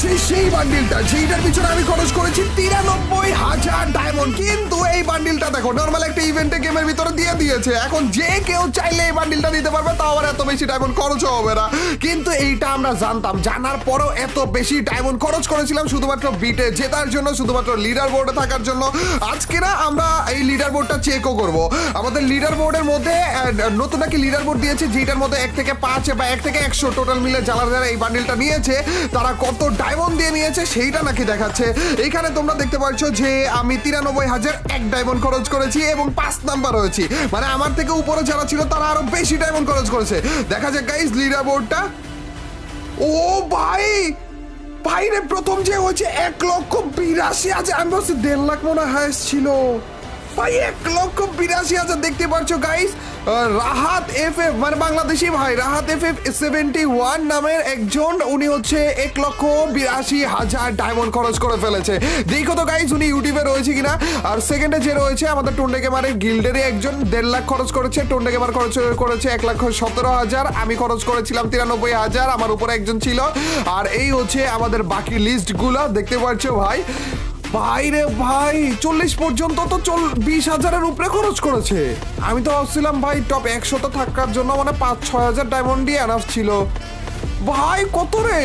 হচ্ছে সেই বান্ডিলটা যেটার পিছনে আমি খরচ করেছি 93,000 ডায়মন্ড। কিন্তু এই বান্ডিলটা দেখো নর্মাল একটা ইভেন্টে গেমের ভিতরে দিয়ে দিয়েছে। এখন যে কেউ চাইলে এই বান্ডিলটা নিতে পারবে, তাও আবার এত বেশি ডায়মন্ড খরচ হবে না। কিন্তু এইটা আমরা জানতাম, জানার পরও এত বেশি ডায়মন্ড খরচ করেছিলাম শুধুমাত্র বিটে জেতার জন্য, শুধুমাত্র লিডার বোর্ডে থাকার জন্য। আজকে না আমরা এই লিডার বোর্ডটা চেকও করবো। আমাদের লিডার বোর্ডের মধ্যে নতুন নাকি লিডার বোর্ড দিয়েছে, যেটার মধ্যে 1 থেকে 5 বা 1 থেকে 100 টোটাল মিলে যারা এই বান্ডিলটা নিয়েছে তারা কত ডায়মন্ড দিয়ে নিয়েছে সেইটা নাকি দেখাচ্ছে। এইখানে তোমরা দেখতে পাচ্ছ যে আমি 93,001 ডায়মন্ড খরচ করেছি এবং 5 নাম্বার হয়েছি। মানে আমার থেকে উপরে যারা ছিল তারা আরো বেশি ডায়মন্ড খরচ করেছে। দেখা যাক গাইস লিডার বোর্ডটা। ও ভাই ভাই রে, প্রথম যে হচ্ছে 1,82,000, আমি বলছি 1.5 লাখ মনে হয় ছিল ভাই। 1,82,000 দেখতে পাচ্ছ গাইস। রাহাত এফএফ মানে বাংলাদেশি ভাই, রাহাত এফএফ 71 নামের একজন, উনি হচ্ছে 1,82,000 ডায়মন্ড খরচ করে ফেলেছে। দেখো তো গাইস উনি ইউটিউবে রয়েছে কিনা। আর সেকেন্ডে যে রয়েছে আমাদের টুন্ডে গেমারের গিল্ডেরই একজন, 1.5 লাখ খরচ করেছে। টুন্ডে গেমার খরচ করেছে 1,17,000, আমি খরচ করেছিলাম 93,000, আমার উপরে একজন ছিল। আর এই হচ্ছে আমাদের বাকি লিস্টগুলো দেখতে পাচ্ছ ভাই। ভাই রে ভাই 40 পর্যন্ত তো 20,000-এর উপরে খরচ করেছে। আমি তো ভাবছিলাম ভাই টপ 100 থাকার জন্য মানে 5-6,000 ডায়মন্ড দিয়ে আনাফ ছিল। ভাই কত রে,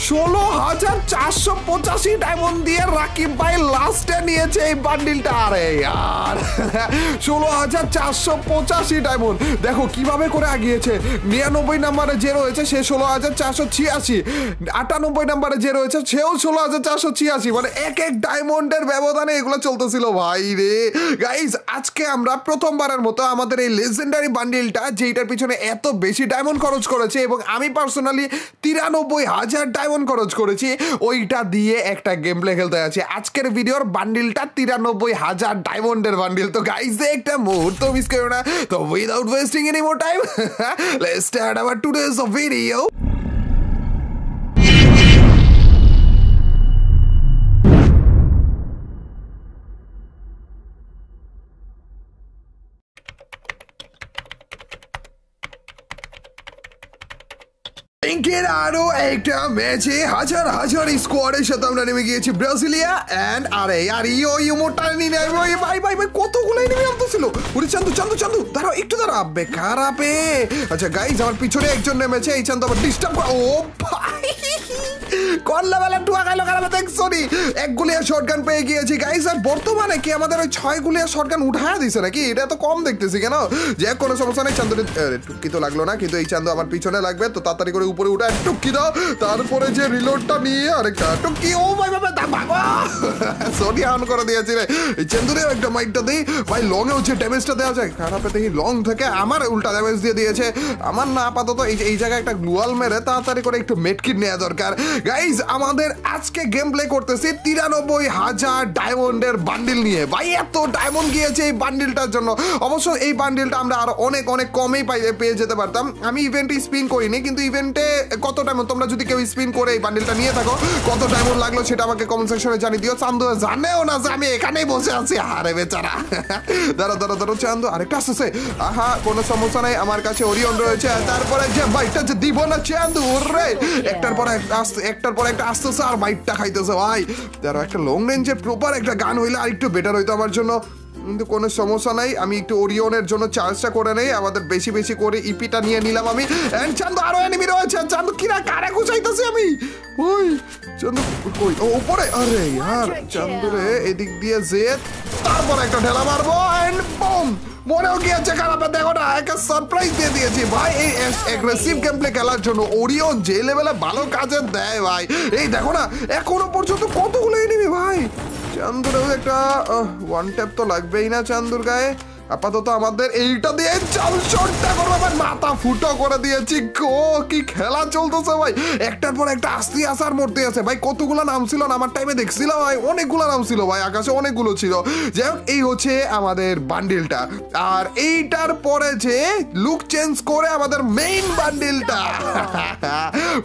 16,485 ডায়মন্ড দিয়ে রাকিব ভাই লাস্টে নিয়েছে এই বান্ডিলটা। আরে यार 16,485 ডায়মন্ড, দেখো কিভাবে করে আগিয়েছে। 99 নম্বরে যে রয়েছে সে 16,486, 98 নম্বরে যে রয়েছে সেও 16,486। মানে এক ডায়মন্ডের ব্যবধানে এগুলো চলতেছিল ভাই রে। গাইজ আজকে আমরা প্রথমবারের মতো আমাদের এই লেজেন্ডারি বান্ডিলটা যেটার পিছনে এত বেশি ডায়মন্ড খরচ করেছে এবং আমি পার্সোনালি 93,000 ডায়মন্ড খরচ করেছি, ওইটা দিয়ে একটা গেম প্লে খেলতে আছে। আজকের ভিডিওর বান্ডিলটা 93,000 ডায়মন্ডের বান্ডিল। তো গাইস একটা মুহূর্ত মিস করো না। তো without wasting any more time, let's start our today's video. ব্যাংকের আরো একটা ম্যাচে হাজার হাজার স্কোয়াডের সাথে আমরা নেমে গিয়েছি ব্রাজিলিয়া এন্ড আরে আর ইমোটা নিয়ে নেবে ভাই ভাই ভাই কতগুলো এনিমি আমতেছিল। ওরে চান্দু চান্দু চান্দু দাঁড়াও একটু দাঁড়াও, বেকার আপে। আচ্ছা গাইজ আমার পিছনে একজন নেমেছে, এই চান্দু আবার ডিস্টার্ব। ও ভাই কোন লেভেলে টুয়া গাইলো কারা দেখছো নি। 1 গুলিয়া শটগান পেয়ে গিয়েছি গাইজ। আর বর্তমানে কি আমাদের ওই 6 গুলিয়া শটগান উঠায়া দিছে নাকি? এটা তো কম দেখতেছি কেন। যে কোনো সমস্যা নেই, চান্দু টুকি তো লাগলো না, কিন্তু এই চান্দু আমার পিছনে লাগবে। তো তাড়াতাড়ি করে উপরে উঠে টুকি দাও, তারপরে যে রিলোডটা নিয়ে আরেকটা টুকি। ও ভাই বাবা ভাগো, সোনি অন করে দিয়েছি রে। এই চান্দুরে একটা মাইকটা দেই ভাই, লং এ হচ্ছে ড্যামেজটা দেওয়া যায়। খারাপে দেখি লং থেকে আমার উল্টা ড্যামেজ দিয়ে দিয়েছে। আমার না আপাতত এই জায়গায় একটা গ্লুয়াল মেরে তাড়াতাড়ি করে একটু মেডকিট নেওয়া দরকার। গাইজ আমাদের আজকে গেম প্লে করতেছি 93,000 ডায়মন্ডের বান্ডিল নিয়ে। ভাই এত ডায়মন্ড গিয়েছে এই বান্ডিলটার জন্য। অবশ্য এই বান্ডিলটা আমরা আরো অনেক অনেক কমেই পেয়ে যেতে পারতাম। আমি ইভেন্টে স্পিন করিনি, কিন্তু ইভেন্টে কত ডায়মন্ড তোমরা যদি কেউ স্পিন করে এই বান্ডিলটা নিয়ে থাকো, কত ডায়মন্ড লাগলো সেটা আমাকে কমেন্ট সেকশনে জানিয়ে দিও। চান্দু জানেও না যে আমি এখানেই বসে আছি। আরে বেচারা, দাঁড়া দাঁড়া দাঁড়া চান্দু আরেকটা আসছে। আহা কোনো সমস্যা নাই, আমার কাছে ওরিয়ন রয়েছে। তারপরে যে বাইকটা যে দিব না চান্দু রে, একটার পর একটা আসতেছে আর বাইকটা খাইতেছে। ভাই তার একটা লং রেঞ্জের প্রপার একটা গান হইলে আর একটু বেটার হইতো আমার জন্য, কিন্তু কোনো সমস্যা নাই। আমি একটু ওরিয়নের জন্য চার্জটা করে নেই, আমাদের বেশি বেশি করে ইপিটা নিয়ে নিলাম আমি। এন্ড চান্দু আরো এনিমি রয়েছে। চান্দু কিরা কারে খুঁজাইতেছি আমি। ওই চান্দু কই উপরে। আরে यार চান্দু রে এদিক দিয়ে যে তারপর একটা ঢেলা মারবো এন্ড বুম মরেও গিয়েছে। খারাপ দেখো না, একটা সারপ্রাইজ দিয়ে দিয়েছি ভাই। এই অ্যাগ্রেসিভ গেম প্লে খেলার জন্য ওরিয়ন যে লেভেলে ভালো কাজে দেয় ভাই। এই দেখো না এখনো পর্যন্ত কতগুলো এনিমি ভাই। চান্দুরেও একটা ওয়ান ট্যাপ তো লাগবেই না চান্দুর গায়ে। আপাতত আমাদের এইটা দিয়ে চাল শটটা করবো, আমার মাথা ফুটো করে দিয়েছি। কি খেলা চলতেছে ভাই, একটার পর একটা আসতে আসার মরতে আছে ভাই। কতগুলো নাম ছিল না আমার টাইমে দেখছিলাম ভাই, অনেকগুলো নাম ছিল ভাই, আকাশে অনেকগুলো ছিল। যাই হোক এই হচ্ছে আমাদের বান্ডিলটা। আর এইটার পরে যে লুক চেঞ্জ করে আমাদের মেইন বান্ডিলটা।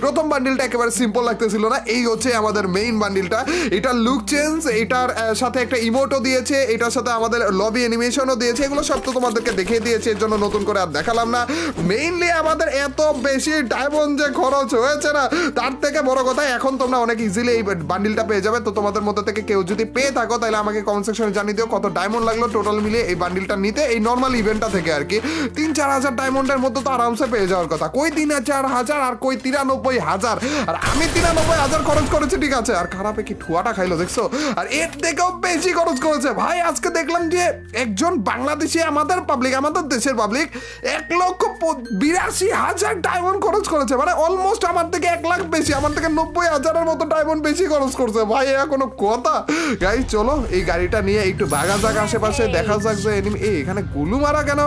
প্রথম বান্ডিলটা একেবারে সিম্পল লাগতেছিল না, এই হচ্ছে আমাদের মেইন বান্ডিলটা। এটার লুক চেঞ্জ, এটার সাথে একটা ইমোটও দিয়েছে, এটার সাথে আমাদের লবি অ্যানিমেশনও দিয়েছে এগুলো সব তো তোমাদেরকে দেখিয়ে দিয়েছি, এর জন্য নতুন করে আর দেখালাম না। মেইনলি আমাদের এত বেশি ডায়মন্ড যে খরচ হয়েছে না, তার থেকে বড় কথা এখন তোমরা অনেক ইজিলি এই বান্ডিলটা পেয়ে যাবে। তো তোমাদের মধ্যে থেকে কেউ যদি পেয়ে থাকো তাহলে আমাকে কমেন্ট সেকশনে জানিয়ে দিও কত ডায়মন্ড লাগলো টোটাল মিলিয়ে এই বান্ডিলটা নিতে, এই নর্মাল ইভেন্টটা থেকে আর কি। 3-4 হাজার ডায়মন্ডের মধ্যে তো আরামসে পেয়ে যাওয়ার কথা, কই 3-4 হাজার আর কই 93,000, আর আমি 93,000 খরচ করেছি, ঠিক আছে। আর খারাপে কি ঠুয়াটা খাইলো দেখছো, আর এর থেকেও বেশি খরচ করেছে ভাই। আজকে দেখলাম যে একজন বাংলাদেশি, আমাদের পাবলিক, আমাদের দেশের পাবলিক 1,82,000 ডায়মন্ড খরচ করেছে, মানে অলমোস্ট আমার থেকে 1 লাখ বেশি, আমার থেকে 90,000-এর মতো ডায়মন্ড বেশি খরচ করছে ভাই। কোনো কথা গাইস, চলো এই গাড়িটা নিয়ে একটু ভাগা যাক আশেপাশে, দেখা যাক যে এনিমি। এখানে গুলু মারা কেন?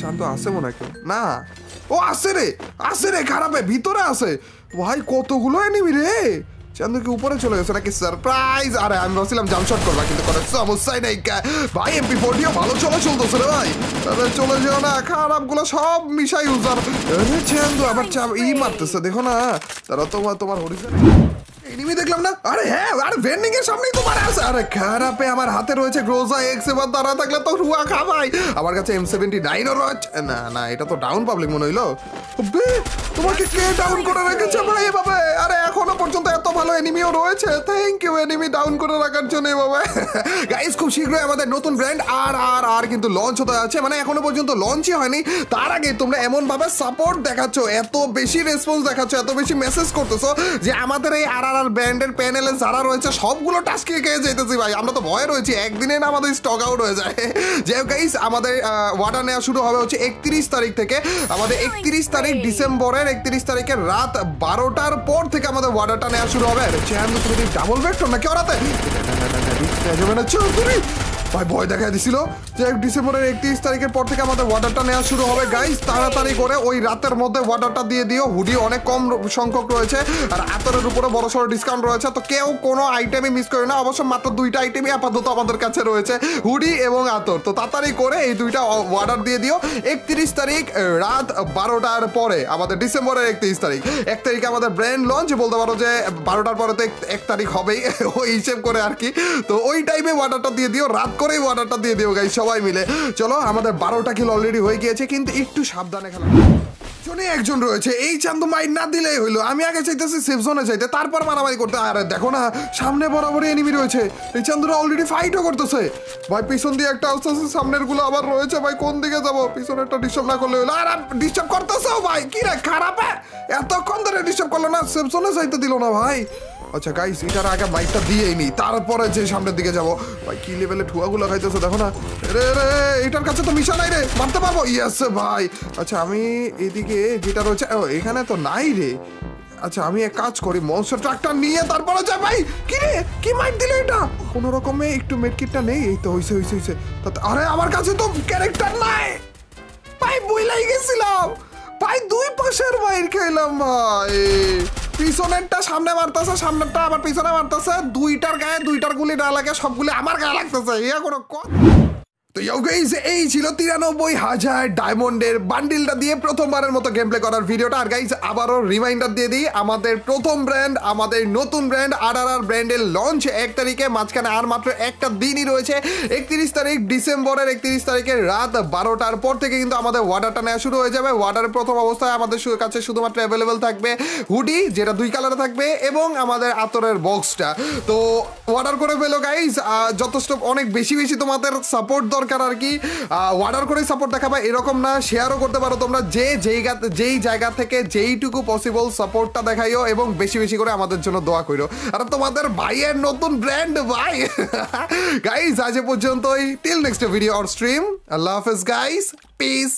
শান্ত আছে মনে হয় না, ও আছে রে খারাপে ভিতরে আছে ভাই। কতগুলো এনিমি রে, চান্দু কি উপরে চলে গেছে নাকি সারপ্রাইজ? আরে আমি ভাবছিলাম জাম্পশট করবা, কিন্তু কোনো সমস্যাই নাই ভাই। MP40 ভালো চলতেছে রে ভাই, তাহলে চলে যেও না, খারাপ গুলো সব মিশাই ইউজার। আরে চান্দু আবার মারতেছে, দেখো না, তারা তোমার হরিজন এনিমি দেখলাম না। আরে হ্যাঁ, আরে ভেন্ডিং এর সামনেই তো মারা আছে। আরে খারাপে আমার হাতে রয়েছে গ্রোজা এক্স, এবার দাঁড়া থাকলে তো রুয়া খা ভাই। আমার কাছে M79 রয়েছে, না এটা তো ডাউন পাবলিক মনে হইলো। তোমাকে কে ডাউন করে রেখেছে ভাই এভাবে? আরে এখনো পর্যন্ত এত ভালো এনিমিও রয়েছে, থ্যাংক ইউ এনিমি ডাউন করে রাখার জন্য এভাবে। গাইস খুব শীঘ্রই আমাদের নতুন ব্র্যান্ড আর কিন্তু লঞ্চ হতে যাচ্ছে, মানে এখনো পর্যন্ত লঞ্চই হয়নি। তার আগে তোমরা এমন ভাবে সাপোর্ট দেখাচ্ছ, এত বেশি রেসপন্স দেখাচ্ছ, এত বেশি মেসেজ করতেছো যে আমাদের এই আর ব্র্যান্ডের প্যানেলে যারা রয়েছে সবগুলো টাস্কে খেয়ে যেতেছি ভাই। আমরা তো ভয়ে রয়েছি একদিনে না আমাদের স্টক আউট হয়ে যায়। যে গাইস আমাদের ওয়াটার নেওয়া শুরু হবে হচ্ছে 31 তারিখ থেকে। আমাদের 31 তারিখ ডিসেম্বরের 31 তারিখের রাত 12টার পর থেকে আমাদের ওয়াটারটা নেওয়া শুরু হবে। তুমি ডাবল ভেক্টর নাকি ওরাতে চৌধুরী ভাই ভয় দেখা দিছিল যে ডিসেম্বরের 31 তারিখের পর থেকে আমাদের ওয়াটারটা নেওয়া শুরু হবে। গাইস তাড়াতাড়ি করে ওই রাতের মধ্যে ওয়াটারটা দিয়ে দিও। হুডি অনেক কম সংখ্যক রয়েছে, আর আতরের উপরে বড় সড়ো ডিসকাউন্ট রয়েছে, তো কেউ কোনো আইটেমই মিস করে না। অবশ্য মাত্র 2টা আইটেমই আপাতত আমাদের কাছে রয়েছে, হুডি এবং আতর। তো তাড়াতাড়ি করে এই 2টা ওয়াটার দিয়ে দিও 31 তারিখ রাত 12টার পরে, আমাদের ডিসেম্বরের 31 তারিখ। 1 তারিখে আমাদের ব্র্যান্ড লঞ্চ, বলতে পারো যে 12টার পরে তো 1 তারিখ হবেই, ওই হিসেব করে আর কি। তো ওই টাইমে ওয়াটারটা দিয়ে দিও, রাত করেই ওয়াটারটা দিয়ে দিও গাইস সবাই মিলে। চলো আমাদের 12টা কিল অলরেডি হয়ে গিয়েছে, কিন্তু একটু সাবধানে খেলা। একজন রয়েছে, এই চান্দু মাইট না দিলেই হইলো। আমি আগে চাইতেছি সেফ জোনে যাইতে, তারপর মারামারি করতে। আরে দেখো না সামনে বরাবরই এনিমি রয়েছে, এই চান্দুরা অলরেডি ফাইটও করতেছে ভাই। পিছন দিয়ে একটা আসতেছে, সামনের গুলো আবার রয়েছে ভাই। কোন দিকে যাবো? পিছনেরটা ডিস্টার্ব না করলে হইলো। আর ডিস্টার্ব করতেছো ভাই, কি রে খারাপ, এতক্ষণ ধরে ডিস্টার্ব করলো না, সেফ জোনে যাইতে দিল না ভাই। আচ্ছা গাইস এটার আগে মাইকটা দিয়েই নি, তারপরে যে সামনের দিকে যাবো ভাই। কি লেভেলে ঠুয়াগুলো খাইতেছে দেখো না। রে এটার কাছে তো মিশা নাই রে, মারতে পারবো? ইয়েস ভাই। আচ্ছা আমি এদিকে যেটা রয়েছে, এখানে তো নাই রে। আচ্ছা আমি এক কাজ করি, মনস্টার ট্রাকটা নিয়ে তারপরে যাই ভাই। কি রে কি মাইক দিল এটা? কোনো রকমে একটু মেডকিটটা নেই, এই তো হইছে। আরে আমার কাছে তো ক্যারেক্টার নাই ভাই, বইলাই গেছিলাম ভাই। 2 পাশের মাইর খাইলাম ভাই। পিছনেরটা সামনে মারতেছে, সামনেরটা আবার পিছনে মারতেছে। 2টার গায়ে 2টার গুলি না লাগে, সবগুলি আমার গায়ে লাগতেছে। ইয়া কোনো তো এই ছিল 93,000 ডায়মন্ডের বান্ডিলটা দিয়ে প্রথমবারের মতো গেম প্লে করার ভিডিওটা। আর গাইজ আবারও রিমাইন্ডার দিয়ে দিই, আমাদের প্রথম ব্র্যান্ড, আমাদের নতুন ব্র্যান্ড আর ব্র্যান্ডের লঞ্চ 1 তারিখে। মাঝখানে আর মাত্র একটা দিনই রয়েছে, 31 তারিখ ডিসেম্বরের 31 তারিখের রাত 12টার পর থেকে কিন্তু আমাদের ওয়াটারটা নেওয়া শুরু হয়ে যাবে। ওয়াটারের প্রথম অবস্থায় আমাদের কাছে শুধুমাত্র অ্যাভেলেবেল থাকবে হুডি, যেটা 2 কালারে থাকবে, এবং আমাদের আতরের বক্সটা। তো অর্ডার করে ফেলো গাইজ, যথেষ্ট অনেক বেশি তোমাদের সাপোর্ট দরকার আর কি। অর্ডার করে সাপোর্ট দেখাবা এরকম না, শেয়ারও করতে পারো তোমরা, যেই জায়গা থেকে যেইটুকু পসিবল সাপোর্টটা দেখাইও, এবং বেশি করে আমাদের জন্য দোয়া করো। আর তোমাদের ভাইয়ের নতুন ব্র্যান্ড ভাই। গাইজ আজ পর্যন্তই, till next video or stream. আল্লাহ হাফেজ গাইজ, পিস।